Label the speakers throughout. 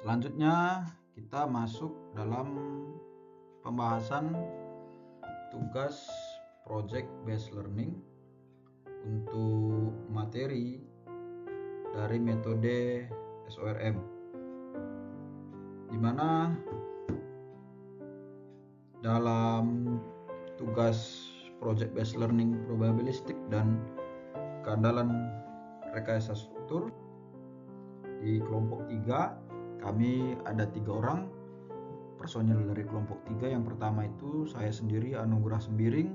Speaker 1: Selanjutnya kita masuk dalam pembahasan tugas project based learning untuk materi dari metode SORM, di mana dalam tugas project based learning probabilistik dan keandalan rekayasa struktur di kelompok 3 kami ada 3 orang personil dari kelompok 3. Yang pertama itu saya sendiri, Anugrah Sembiring.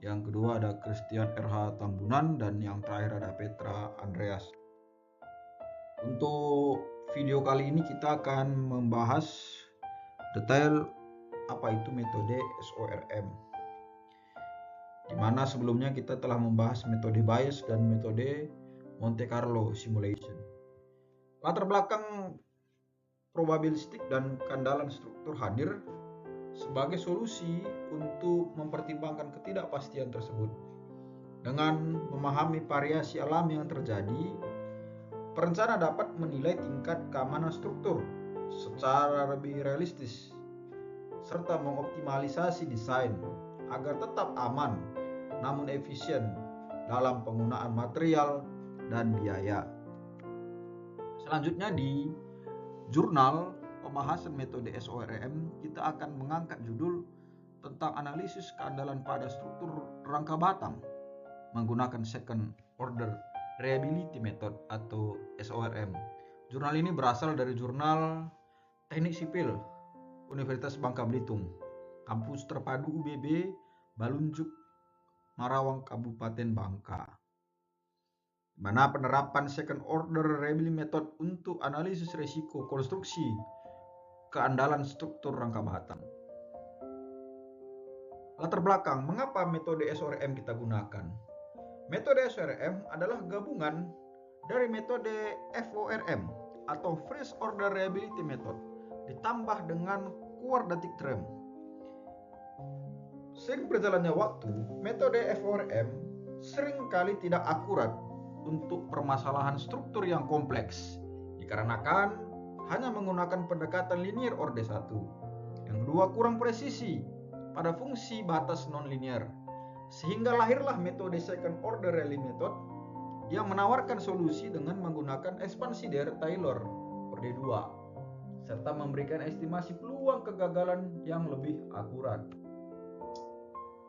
Speaker 1: Yang kedua ada Christian RH Tambunan, dan yang terakhir ada Petra Andreas. Untuk video kali ini kita akan membahas detail apa itu metode SORM, di mana sebelumnya kita telah membahas metode Bayes dan metode Monte Carlo Simulation. Latar belakang probabilistik dan keandalan struktur hadir sebagai solusi untuk mempertimbangkan ketidakpastian tersebut. Dengan memahami variasi alam yang terjadi, perencana dapat menilai tingkat keamanan struktur secara lebih realistis, serta mengoptimalisasi desain agar tetap aman namun efisien dalam penggunaan material dan biaya. Selanjutnya di jurnal pembahasan metode SORM kita akan mengangkat judul tentang analisis keandalan pada struktur rangka batang menggunakan second order reliability method atau SORM. Jurnal ini berasal dari jurnal Teknik Sipil Universitas Bangka Belitung, kampus terpadu UBB Balunjuk, Marawang, Kabupaten Bangka, mana penerapan second order reliability method untuk analisis risiko konstruksi keandalan struktur rangka batang. Latar belakang mengapa metode SORM kita gunakan. Metode SORM adalah gabungan dari metode FORM atau First Order Reliability Method ditambah dengan Quadratic Theorem. Seiring berjalannya waktu, metode FORM seringkali tidak akurat untuk permasalahan struktur yang kompleks dikarenakan hanya menggunakan pendekatan linear orde 1. Yang kedua, kurang presisi pada fungsi batas non-linear, sehingga lahirlah metode second order reliability method yang menawarkan solusi dengan menggunakan ekspansi daerah Taylor orde 2 serta memberikan estimasi peluang kegagalan yang lebih akurat.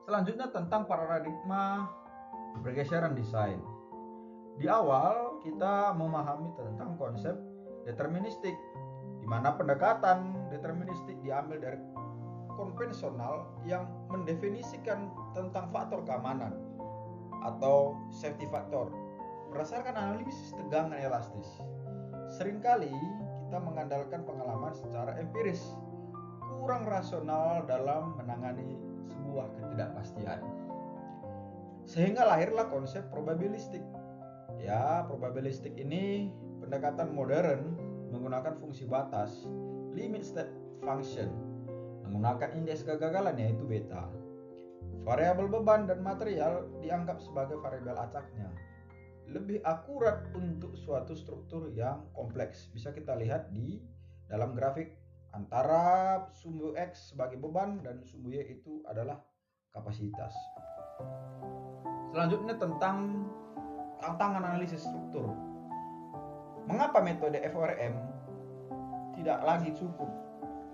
Speaker 1: Selanjutnya tentang paradigma pergeseran desain. Di awal kita memahami tentang konsep deterministik, di mana pendekatan deterministik diambil dari konvensional yang mendefinisikan tentang faktor keamanan atau safety factor berdasarkan analisis tegangan elastis. Seringkali kita mengandalkan pengalaman secara empiris, kurang rasional dalam menangani sebuah ketidakpastian, sehingga lahirlah konsep probabilistik. Probabilistik ini pendekatan modern menggunakan fungsi batas, limit state function, menggunakan indeks kegagalan yaitu beta. Variabel beban dan material dianggap sebagai variabel acaknya. Lebih akurat untuk suatu struktur yang kompleks. Bisa kita lihat di dalam grafik antara sumbu X sebagai beban dan sumbu Y itu adalah kapasitas. Selanjutnya tentang tantangan analisis struktur. Mengapa metode FORM tidak lagi cukup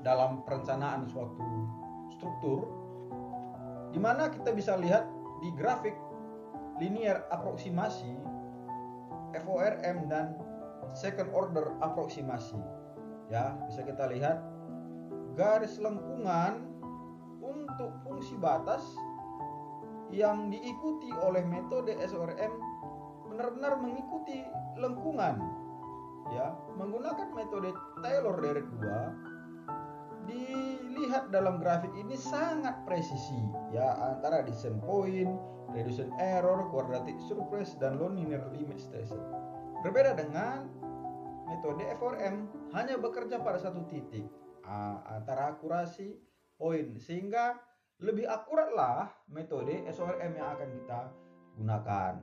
Speaker 1: dalam perencanaan suatu struktur, di mana kita bisa lihat di grafik linear aproksimasi FORM dan second order aproksimasi. Bisa kita lihat garis lengkungan untuk fungsi batas yang diikuti oleh metode SORM benar-benar mengikuti lengkungan. Menggunakan metode Taylor dari 2 dilihat dalam grafik ini sangat presisi antara descent point, reduction error, quadratic surface, dan non-linear limit station. Berbeda dengan metode FORM hanya bekerja pada satu titik antara akurasi poin, sehingga lebih akuratlah metode SORM yang akan kita gunakan.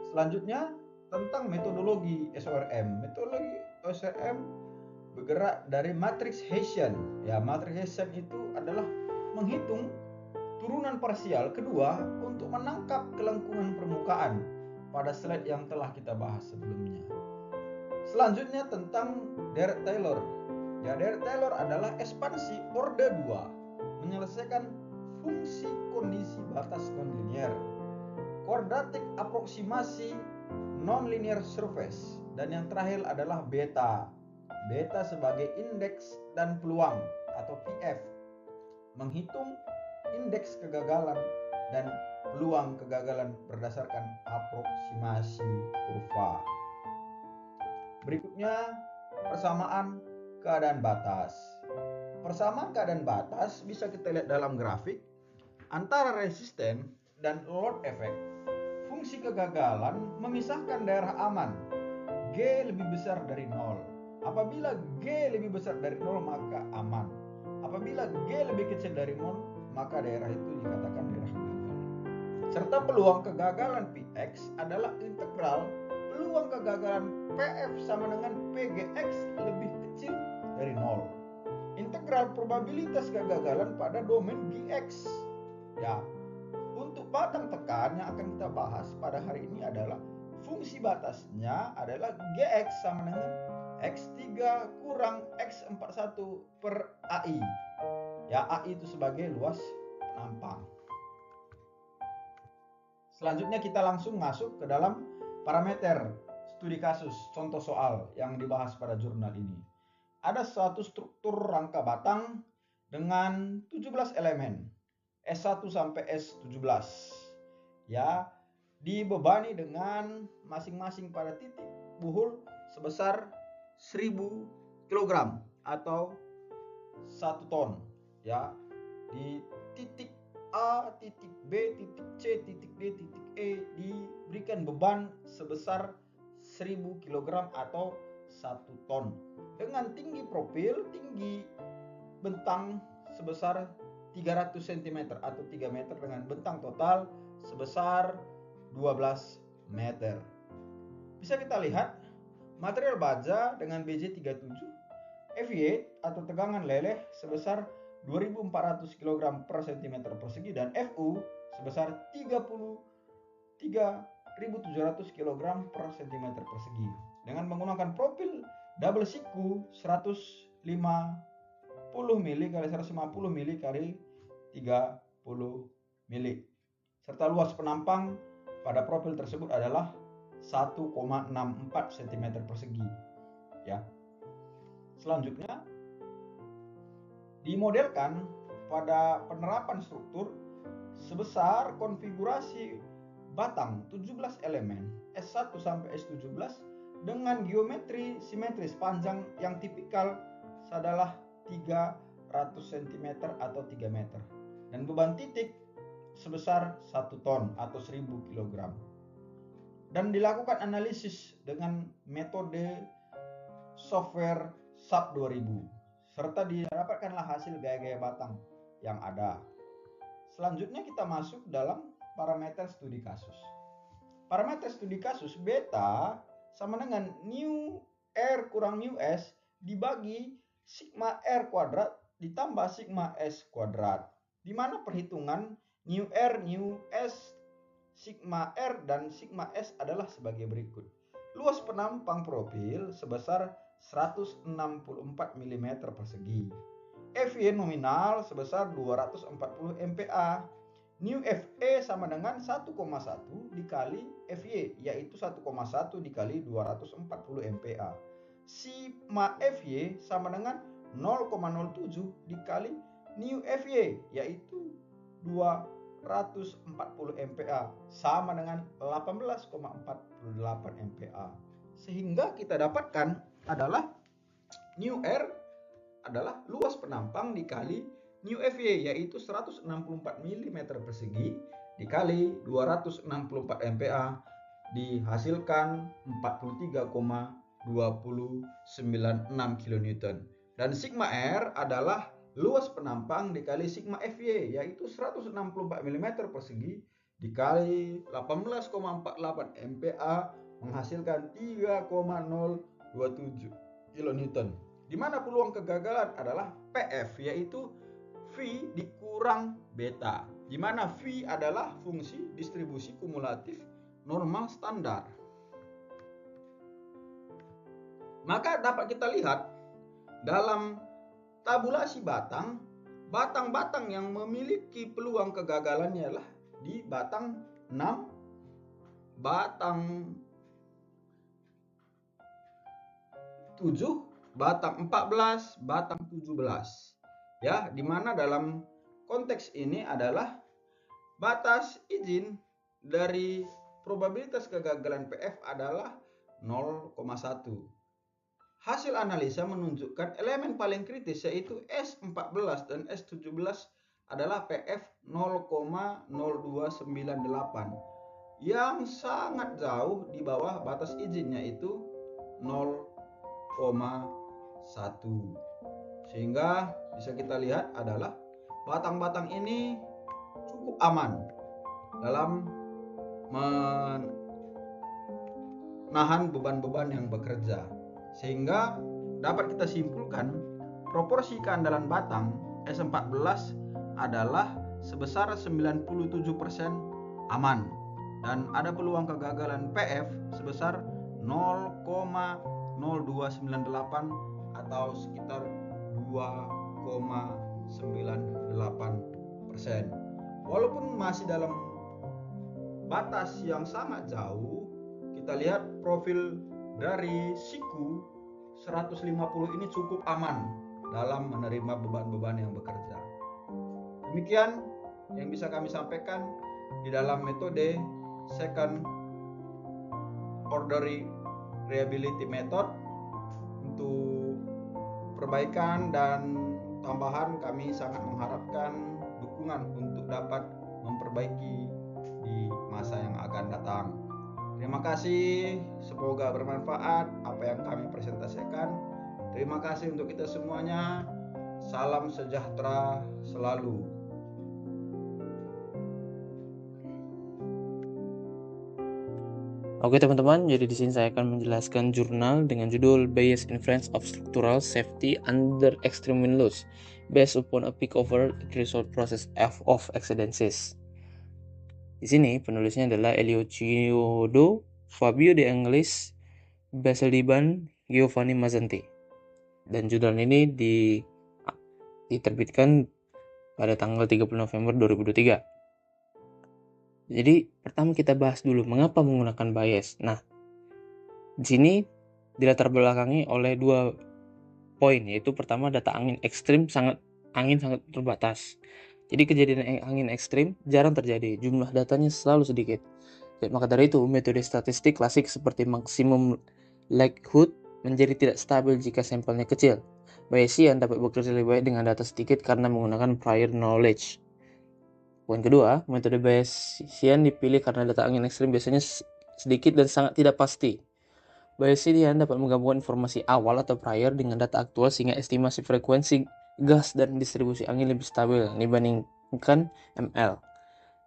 Speaker 1: Selanjutnya tentang metodologi SORM. Metodologi SORM bergerak dari matriks Hessian. Ya, matriks Hessian itu adalah menghitung turunan parsial kedua untuk menangkap kelengkungan permukaan pada slide yang telah kita bahas sebelumnya. Selanjutnya tentang Dirac-Taylor. Ya, Dirac-Taylor adalah ekspansi orde 2 menyelesaikan fungsi kondisi batas nonlinier, quadratic approximasi nonlinear surface, dan yang terakhir adalah beta. Beta sebagai indeks dan peluang atau PF, menghitung indeks kegagalan dan peluang kegagalan berdasarkan aproksimasi kurva. Berikutnya persamaan keadaan batas. Persamaan keadaan batas bisa kita lihat dalam grafik antara resisten dan load effect. Fungsi kegagalan memisahkan daerah aman. G lebih besar dari 0. Apabila G lebih besar dari 0 maka aman. Apabila G lebih kecil dari 0 maka daerah itu dikatakan daerah gagal. Serta peluang kegagalan Px adalah integral peluang kegagalan Pf sama dengan Pgx lebih kecil dari 0. Integral probabilitas kegagalan pada domain Gx. Ya, untuk batang tekan yang akan kita bahas pada hari ini adalah fungsi batasnya adalah Gx sama dengan X3 kurang X41 per AI. Ya, AI itu sebagai luas penampang. Selanjutnya kita langsung masuk ke dalam parameter studi kasus contoh soal yang dibahas pada jurnal ini. Ada suatu struktur rangka batang dengan 17 elemen S1 sampai S17. Ya, dibebani dengan masing-masing pada titik buhul sebesar 1000 kg atau 1 ton. Ya, di titik A, titik B, titik C, titik D, titik E diberikan beban sebesar 1000 kg atau 1 ton dengan tinggi profil, tinggi bentang sebesar 300 cm atau 3 meter dengan bentang total sebesar 12 meter. Bisa kita lihat material baja dengan BJ37, FY atau tegangan leleh sebesar 2400 kg per cm persegi dan FU sebesar 33.700 kg per cm persegi dengan menggunakan profil double siku 150 mili kali 150 mili kali 30 mili serta luas penampang pada profil tersebut adalah 1,64 cm persegi. Ya. Selanjutnya dimodelkan pada penerapan struktur sebesar konfigurasi batang 17 elemen S1 sampai S17 dengan geometri simetris panjang yang tipikal adalah 300 cm atau 3 meter dan beban titik sebesar 1 ton atau 1000 kg dan dilakukan analisis dengan metode software SAP 2000 serta didapatkanlah hasil gaya-gaya batang yang ada. Selanjutnya kita masuk dalam parameter studi kasus. Parameter studi kasus beta sama dengan nu R kurang nu S dibagi sigma R kuadrat ditambah sigma S kuadrat, di mana perhitungan nu R, nu S, sigma R, dan sigma S adalah sebagai berikut. Luas penampang profil sebesar 164 mm persegi. FY nominal sebesar 240 MPa. Nu FE sama dengan 1,1 dikali FY, yaitu 1,1 dikali 240 MPa. Sigma FY sama dengan 0,07 dikali nu FY, yaitu 240 MPa sama dengan 18,48 MPa. Sehingga kita dapatkan adalah nu R adalah luas penampang dikali nu FY, yaitu 164 mm persegi dikali 264 MPa dihasilkan 43,296 kN. Dan sigma R adalah luas penampang dikali sigma FY, yaitu 164 mm persegi dikali 18,48 MPa menghasilkan 3,027 kN. di mana peluang kegagalan adalah PF, yaitu V dikurang beta, di mana V adalah fungsi distribusi kumulatif normal standar. Maka dapat kita lihat dalam tabulasi batang-batang yang memiliki peluang kegagalannya adalah di batang 6, batang 7, batang 14, batang 17. Ya, di mana dalam konteks ini adalah batas izin dari probabilitas kegagalan PF adalah 0,1. Hasil analisa menunjukkan elemen paling kritis yaitu S14 dan S17 adalah PF 0,0298 yang sangat jauh di bawah batas izinnya itu 0,1. Sehingga bisa kita lihat adalah batang-batang ini cukup aman dalam menahan beban-beban yang bekerja. Sehingga dapat kita simpulkan proporsi keandalan batang S14 adalah sebesar 97% aman dan ada peluang kegagalan PF sebesar 0,0298 atau sekitar 2,98%. Walaupun masih dalam batas yang sangat jauh, kita lihat profil dari siku 150 ini cukup aman dalam menerima beban-beban yang bekerja. Demikian yang bisa kami sampaikan di dalam metode second order reliability method. Untuk perbaikan dan tambahan kami sangat mengharapkan dukungan untuk dapat memperbaiki di masa yang akan datang. Terima kasih, semoga bermanfaat apa yang kami presentasikan. Terima kasih untuk kita semuanya. Salam sejahtera selalu.
Speaker 2: Oke teman-teman, jadi di sini saya akan menjelaskan jurnal dengan judul Bayes Inference of Structural Safety Under Extreme Wind Loads based upon a peak over threshold process F of exceedances. Di sini penulisnya adalah Elio Chiodo, Fabio De Angelis, Basil Diban, Giovanni Mazzanti. Dan jurnal ini diterbitkan pada tanggal 30 November 2023. Jadi pertama kita bahas dulu mengapa menggunakan Bayes. Nah, di sini dilatar belakangi oleh 2 poin, yaitu pertama data angin sangat terbatas. Jadi kejadian angin ekstrim jarang terjadi, jumlah datanya selalu sedikit. Maka dari itu metode statistik klasik seperti maksimum likelihood menjadi tidak stabil jika sampelnya kecil. Bayesian dapat bekerja lebih baik dengan data sedikit karena menggunakan prior knowledge. Poin kedua, metode Bayesian dipilih karena data angin ekstrim biasanya sedikit dan sangat tidak pasti. Bayesian dapat menggabungkan informasi awal atau prior dengan data aktual sehingga estimasi frekuensi gas dan distribusi angin lebih stabil dibandingkan ML.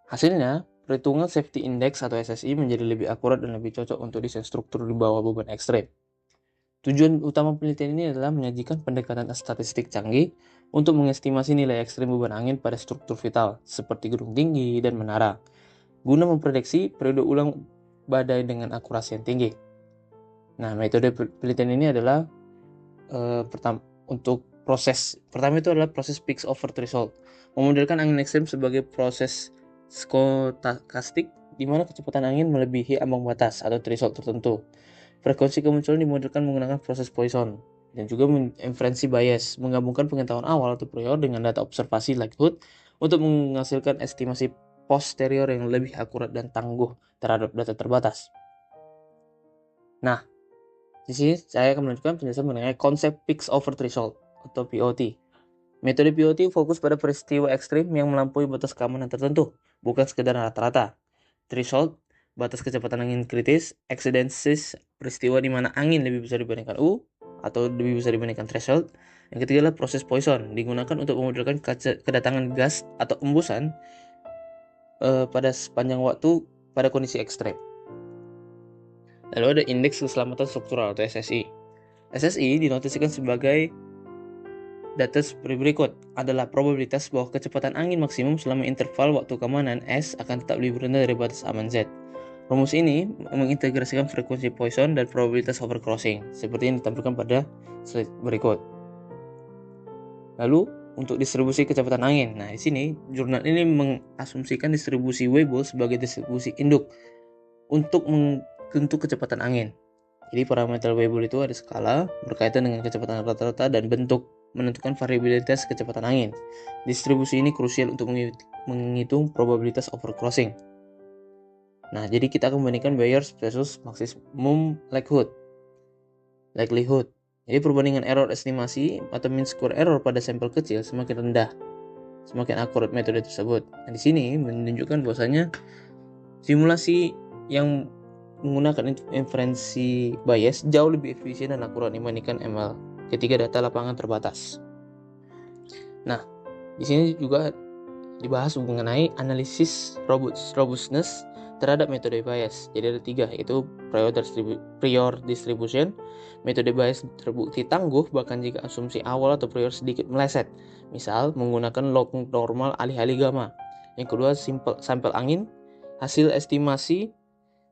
Speaker 2: Hasilnya, perhitungan safety index atau SSI menjadi lebih akurat dan lebih cocok untuk desain struktur di bawah beban ekstrem. Tujuan utama penelitian ini adalah menyajikan pendekatan statistik canggih untuk mengestimasi nilai ekstrem beban angin pada struktur vital seperti gedung tinggi dan menara, guna memprediksi periode ulang badai dengan akurasi yang tinggi. Nah, metode penelitian ini adalah pertama itu adalah proses peaks over threshold, memodelkan angin ekstrem sebagai proses stokastik di mana kecepatan angin melebihi ambang batas atau threshold tertentu. Frekuensi kemunculan dimodelkan menggunakan proses Poisson dan juga inferensi Bayes, menggabungkan pengetahuan awal atau prior dengan data observasi likelihood untuk menghasilkan estimasi posterior yang lebih akurat dan tangguh terhadap data terbatas. Nah, di sini saya akan menunjukkan penjelasan mengenai konsep peaks over threshold atau POT. Metode POT fokus pada peristiwa ekstrim yang melampaui batas keamanan tertentu, bukan sekedar rata-rata. Threshold, batas kecepatan angin kritis. Exceedances, peristiwa di mana angin lebih besar dibandingkan U atau lebih besar dibandingkan threshold. Yang ketiga adalah proses Poisson, digunakan untuk memodelkan kedatangan gas atau embusan pada sepanjang waktu pada kondisi ekstrem. Lalu ada indeks keselamatan struktural atau SSI. SSI dinotasikan sebagai data seperti berikut adalah probabilitas bahwa kecepatan angin maksimum selama interval waktu keamanan S akan tetap lebih rendah dari batas aman Z. Rumus ini mengintegrasikan frekuensi Poisson dan probabilitas overcrossing seperti yang ditampilkan pada slide berikut. Lalu untuk distribusi kecepatan angin. Nah, di sini jurnal ini mengasumsikan distribusi Weibull sebagai distribusi induk untuk kecepatan angin. Jadi parameter Weibull itu ada skala berkaitan dengan kecepatan rata-rata dan bentuk menentukan variabilitas kecepatan angin. Distribusi ini krusial untuk menghitung probabilitas overcrossing. Nah, jadi kita akan membandingkan Bayes versus maximum likelihood. Jadi perbandingan error estimasi atau mean square error pada sampel kecil semakin rendah, semakin akurat metode tersebut. Nah, di sini menunjukkan bahwasanya simulasi yang menggunakan inferensi bias jauh lebih efisien dan akurat dibandingkan ML ketika data lapangan terbatas. Nah, di sini juga dibahas mengenai analisis robustness terhadap metode bias. Jadi ada 3, yaitu prior distribution. Metode bias terbukti tangguh bahkan jika asumsi awal atau prior sedikit meleset. Misal menggunakan log normal alih-alih gamma. Yang kedua, sampel angin. Hasil estimasi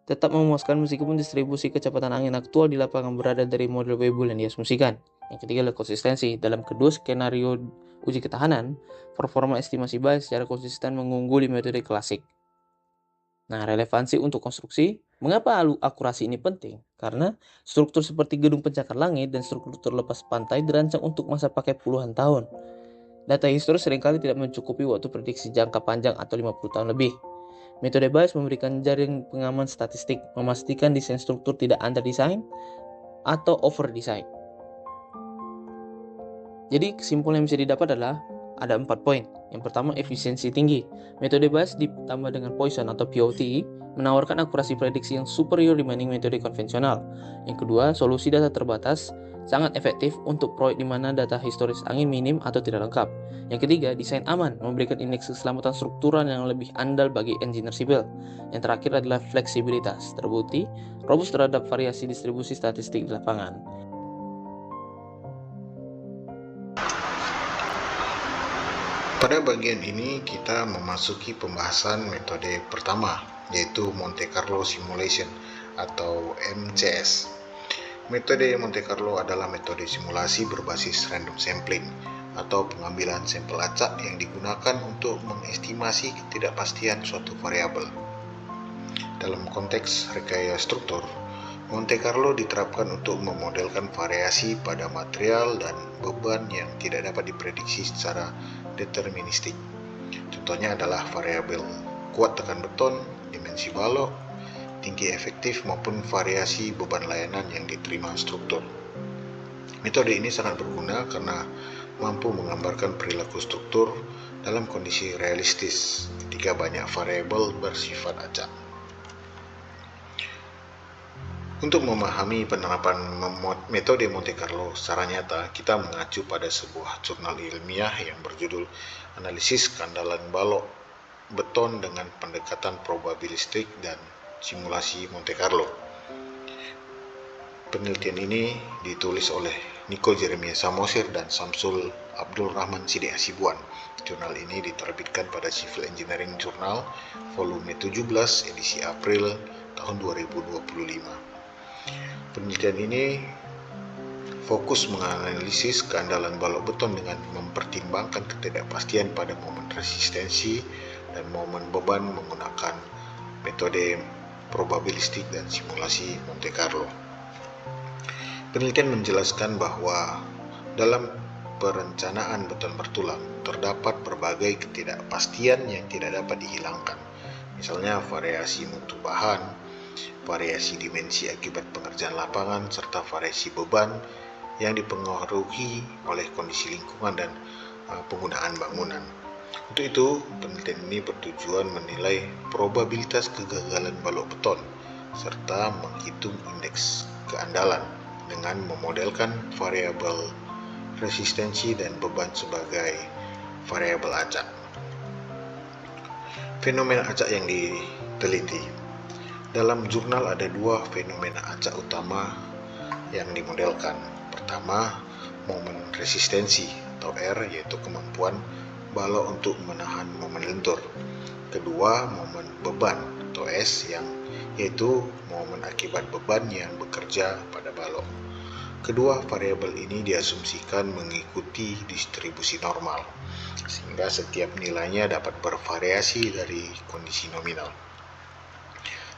Speaker 2: tetap memuaskan meskipun distribusi kecepatan angin aktual di lapangan berada dari model Weibull yang diasumsikan. Yang ketiga adalah konsistensi. Dalam kedua skenario uji ketahanan, performa estimasi bias secara konsisten mengungguli metode klasik. Nah, relevansi untuk konstruksi. Mengapa akurasi ini penting? Karena struktur seperti gedung pencakar langit dan struktur terlepas pantai dirancang untuk masa pakai puluhan tahun. Data historis seringkali tidak mencukupi waktu prediksi jangka panjang atau 50 tahun lebih. Metode bias memberikan jaring pengaman statistik, memastikan desain struktur tidak under-design atau over-design. Jadi kesimpulan yang bisa didapat adalah ada 4 poin. Yang pertama, efisiensi tinggi. Metode bias ditambah dengan Poisson atau POT menawarkan akurasi prediksi yang superior dibanding metode konvensional. Yang kedua, solusi data terbatas sangat efektif untuk proyek di mana data historis angin minim atau tidak lengkap. Yang ketiga, desain aman memberikan indeks keselamatan struktural yang lebih andal bagi engineer sipil. Yang terakhir adalah fleksibilitas, terbukti robust terhadap variasi distribusi statistik di lapangan.
Speaker 3: Pada bagian ini kita memasuki pembahasan metode pertama, yaitu Monte Carlo Simulation atau MCS. Metode Monte Carlo adalah metode simulasi berbasis random sampling atau pengambilan sampel acak yang digunakan untuk mengestimasi ketidakpastian suatu variabel. Dalam konteks rekayasa struktur, Monte Carlo diterapkan untuk memodelkan variasi pada material dan beban yang tidak dapat diprediksi secara deterministik. Contohnya adalah variabel kuat tekan beton, dimensi balok, tinggi efektif maupun variasi beban layanan yang diterima struktur. Metode ini sangat berguna karena mampu menggambarkan perilaku struktur dalam kondisi realistis ketika banyak variabel bersifat acak. Untuk memahami penerapan metode Monte Carlo secara nyata, kita mengacu pada sebuah jurnal ilmiah yang berjudul Analisis Keandalan Balok Beton dengan Pendekatan Probabilistik dan Simulasi Monte Carlo. Penelitian ini ditulis oleh Nico Jeremia Samosir dan Samsul Abdul Rahman Sidi Hasibuan. Jurnal ini diterbitkan pada Civil Engineering Journal volume 17 edisi April tahun 2025. Penelitian ini fokus menganalisis keandalan balok beton dengan mempertimbangkan ketidakpastian pada momen resistensi dan momen beban menggunakan metode probabilistik dan simulasi Monte Carlo. Penelitian menjelaskan bahwa dalam perencanaan beton bertulang terdapat berbagai ketidakpastian yang tidak dapat dihilangkan. Misalnya variasi mutu bahan, variasi dimensi akibat pengerjaan lapangan, serta variasi beban yang dipengaruhi oleh kondisi lingkungan dan penggunaan bangunan. Untuk itu, penelitian ini bertujuan menilai probabilitas kegagalan balok beton serta menghitung indeks keandalan dengan memodelkan variabel resistensi dan beban sebagai variabel acak. Fenomena acak yang diteliti. Dalam jurnal ada 2 fenomena acak utama yang dimodelkan. Pertama, momen resistensi atau R, yaitu kemampuan balok untuk menahan momen lentur. Kedua, momen beban atau S, yaitu momen akibat beban yang bekerja pada balok. Kedua variabel ini diasumsikan mengikuti distribusi normal, sehingga setiap nilainya dapat bervariasi dari kondisi nominal.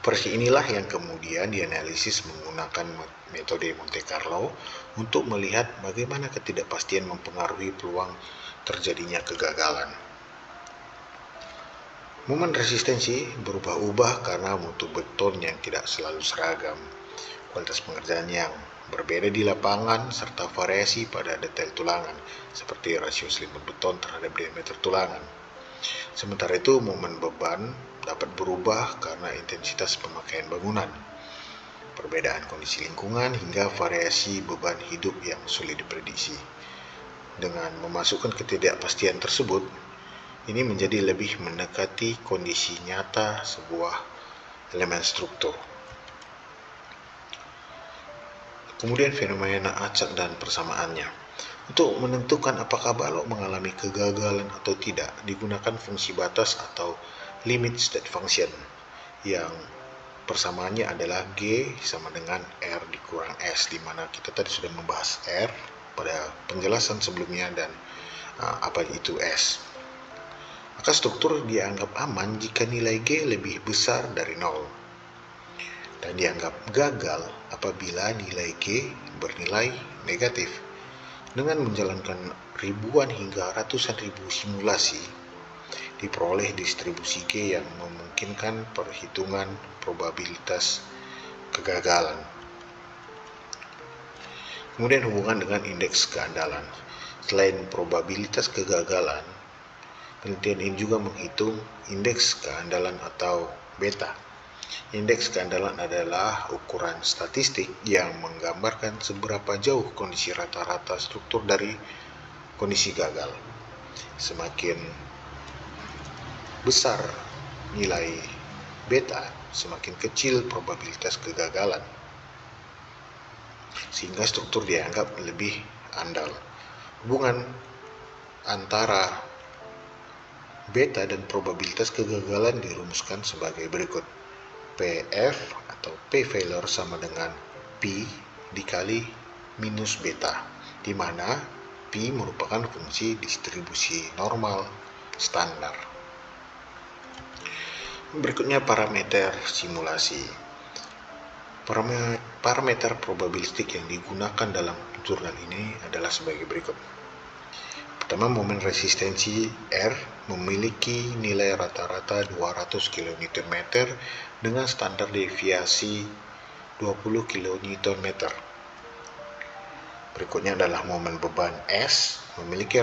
Speaker 3: Versi inilah yang kemudian dianalisis menggunakan metode Monte Carlo untuk melihat bagaimana ketidakpastian mempengaruhi peluang terjadinya kegagalan. Momen resistensi berubah-ubah karena mutu beton yang tidak selalu seragam, kualitas pengerjaan yang berbeda di lapangan, serta variasi pada detail tulangan, seperti rasio selimut beton terhadap diameter tulangan. Sementara itu, momen beban dapat berubah karena intensitas pemakaian bangunan, perbedaan kondisi lingkungan, hingga variasi beban hidup yang sulit diprediksi. Dengan memasukkan ketidakpastian tersebut, ini menjadi lebih mendekati kondisi nyata sebuah elemen struktur. Kemudian fenomena acak dan persamaannya. Untuk menentukan apakah balok mengalami kegagalan atau tidak, digunakan fungsi batas atau limit state function, yang persamaannya adalah G sama dengan R dikurang S, di mana kita tadi sudah membahas R pada penjelasan sebelumnya dan apa itu S. Maka struktur dianggap aman jika nilai G lebih besar dari 0. Dan dianggap gagal apabila nilai G bernilai negatif. Dengan menjalankan ribuan hingga ratusan ribu simulasi, diperoleh distribusi G yang memungkinkan perhitungan probabilitas kegagalan. Kemudian hubungan dengan indeks keandalan. Selain probabilitas kegagalan, penelitian ini juga menghitung indeks keandalan atau beta. Indeks keandalan adalah ukuran statistik yang menggambarkan seberapa jauh kondisi rata-rata struktur dari kondisi gagal. Semakin besar nilai beta, semakin kecil probabilitas kegagalan, sehingga struktur dianggap lebih andal. Hubungan antara beta dan probabilitas kegagalan dirumuskan sebagai berikut. PF atau P failure sama dengan P dikali minus beta, di mana P merupakan fungsi distribusi normal standar. Berikutnya parameter simulasi. Parameter probabilistik yang digunakan dalam tutorial ini adalah sebagai berikut. Pertama, momen resistensi R memiliki nilai rata-rata 200 kN dengan standar deviasi 20 kN. Berikutnya adalah momen beban S memiliki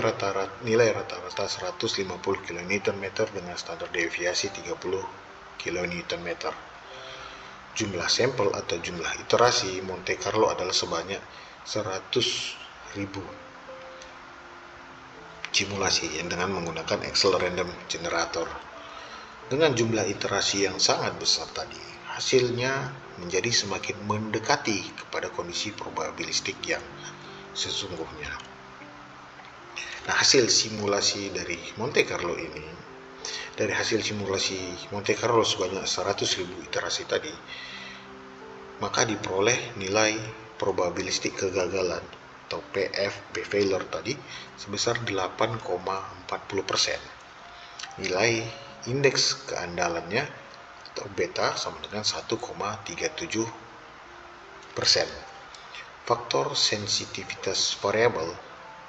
Speaker 3: nilai rata-rata 150 kN dengan standar deviasi 30 kN. Jumlah sampel atau jumlah iterasi Monte Carlo adalah sebanyak 100.000 simulasi yang dengan menggunakan Excel Random Generator. Dengan jumlah iterasi yang sangat besar tadi, hasilnya menjadi semakin mendekati kepada kondisi probabilistik yang sesungguhnya. Nah, hasil simulasi dari Monte Carlo ini, dari hasil simulasi Monte Carlo sebanyak 100.000 iterasi tadi, maka diperoleh nilai probabilistik kegagalan atau PF, P failure tadi sebesar 8,40%. Nilai indeks keandalannya atau beta sama dengan 1,37%. Faktor sensitivitas variabel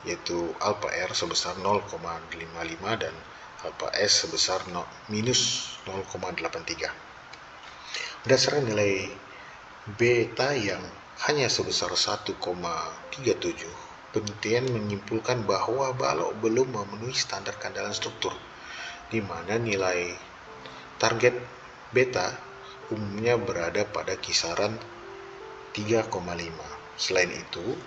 Speaker 3: yaitu alpha R sebesar 0,55 dan alpha S sebesar minus 0,83. Berdasarkan nilai beta yang hanya sebesar 1,37, penelitian menyimpulkan bahwa balok belum memenuhi standar keandalan struktur, di mana nilai target beta umumnya berada pada kisaran 3,5. Selain itu,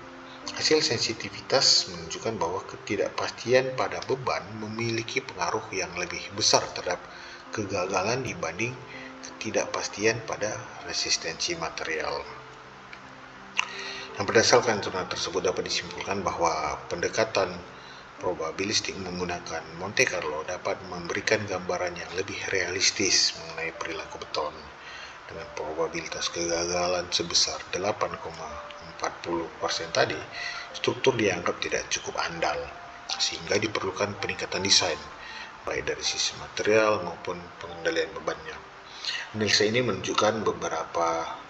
Speaker 3: hasil sensitivitas menunjukkan bahwa ketidakpastian pada beban memiliki pengaruh yang lebih besar terhadap kegagalan dibanding ketidakpastian pada resistensi material. Yang berdasarkan jurnal tersebut dapat disimpulkan bahwa pendekatan probabilistik menggunakan Monte Carlo dapat memberikan gambaran yang lebih realistis mengenai perilaku beton. Dengan probabilitas kegagalan sebesar 8,40% tadi, struktur dianggap tidak cukup andal, sehingga diperlukan peningkatan desain, baik dari sisi material maupun pengendalian bebannya. Analisa ini menunjukkan betapa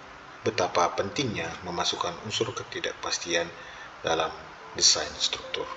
Speaker 3: pentingnya memasukkan unsur ketidakpastian dalam desain struktur.